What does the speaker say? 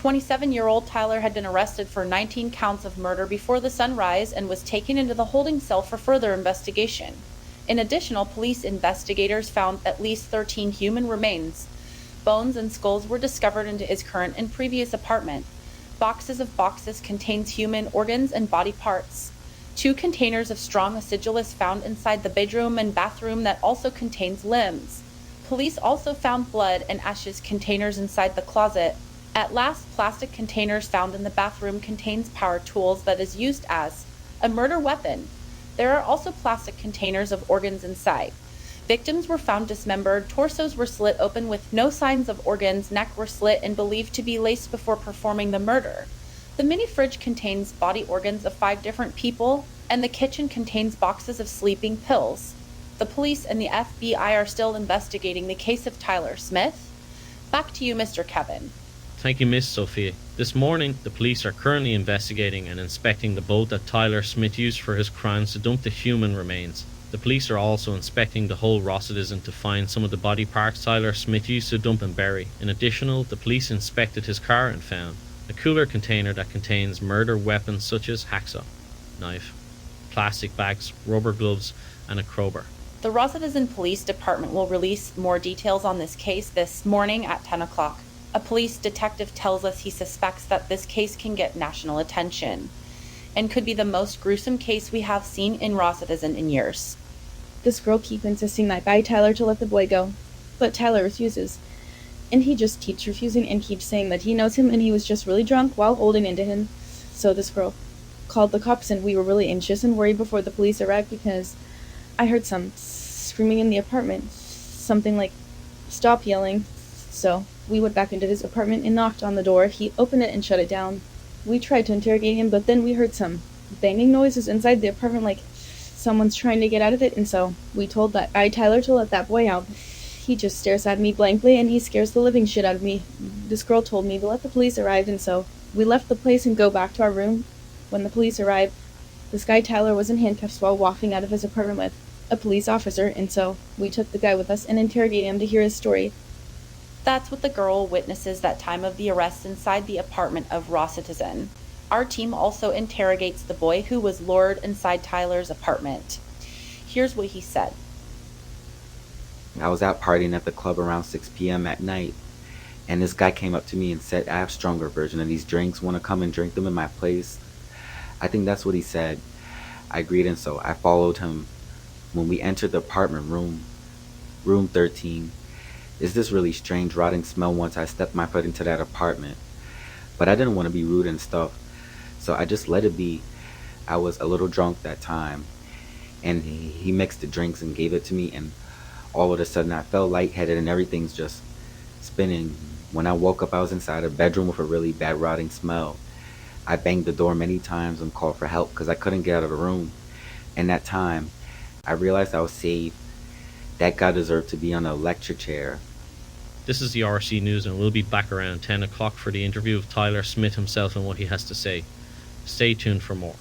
27-year-old Tyler had been arrested for 19 counts of murder before the sunrise and was taken into the holding cell for further investigation. In addition, police investigators found at least 13 human remains. Bones and skulls were discovered in his current and previous apartment. Boxes of boxes contains human organs and body parts. 2 containers of strong acidulus found inside the bedroom and bathroom that also contains limbs. Police also found blood and ashes containers inside the closet. At last, plastic containers found in the bathroom contains power tools that is used as a murder weapon. There are also plastic containers of organs inside. Victims were found dismembered, torsos were slit open with no signs of organs, neck were slit and believed to be laced before performing the murder. The mini fridge contains body organs of 5 different people, and the kitchen contains boxes of sleeping pills. The police and the FBI are still investigating the case of Tyler Smith. Back to you, Mr. Kevin. Thank you, Miss Sophia. This morning, the police are currently investigating and inspecting the boat that Tyler Smith used for his crimes to dump the human remains. The police are also inspecting the whole RoCitizen to find some of the body parts Tyler Smith used to dump and bury. In addition, the police inspected his car and found a cooler container that contains murder weapons such as hacksaw, knife, plastic bags, rubber gloves, and a crowbar. The RoCitizen Police Department will release more details on this case this morning at 10 o'clock. A police detective tells us he suspects that this case can get national attention and could be the most gruesome case we have seen in RoCitizen in years. This girl keeps insisting that guy Tyler to let the boy go, but Tyler refuses. And he just keeps refusing and keeps saying that he knows him and he was just really drunk while holding into him. So this girl called the cops and we were really anxious and worried before the police arrived because I heard some screaming in the apartment. Something like, "Stop yelling." So we went back into his apartment and knocked on the door. He opened it and shut it down. We tried to interrogate him, but then we heard some banging noises inside the apartment like someone's trying to get out of it, and so we told that guy Tyler to let that boy out. He just stares at me blankly and he scares the living shit out of me. This girl told me to let the police arrive, and so we left the place and go back to our room. When the police arrived, this guy Tyler was in handcuffs while walking out of his apartment with a police officer, and so we took the guy with us and interrogated him to hear his story. That's what the girl witnesses that time of the arrest inside the apartment of RoCitizen. Our team also interrogates the boy who was lured inside Tyler's apartment. Here's what he said. I was out partying at the club around 6 p.m. at night, and this guy came up to me and said, "I have stronger version of these drinks. Want to come and drink them in my place?" I think that's what he said. I agreed, and so I followed him. When we entered the apartment room 13, there's this really strange rotting smell once I stepped my foot into that apartment. But I didn't want to be rude and stuff, so I just let it be. I was a little drunk that time, and he mixed the drinks and gave it to me, and all of a sudden I felt lightheaded and everything's just spinning. When I woke up, I was inside a bedroom with a really bad rotting smell. I banged the door many times and called for help because I couldn't get out of the room. And that time, I realized I was saved. That guy deserved to be on an electric chair. This is the RC News, and we'll be back around 10 o'clock for the interview of Tyler Smith himself and what he has to say. Stay tuned for more.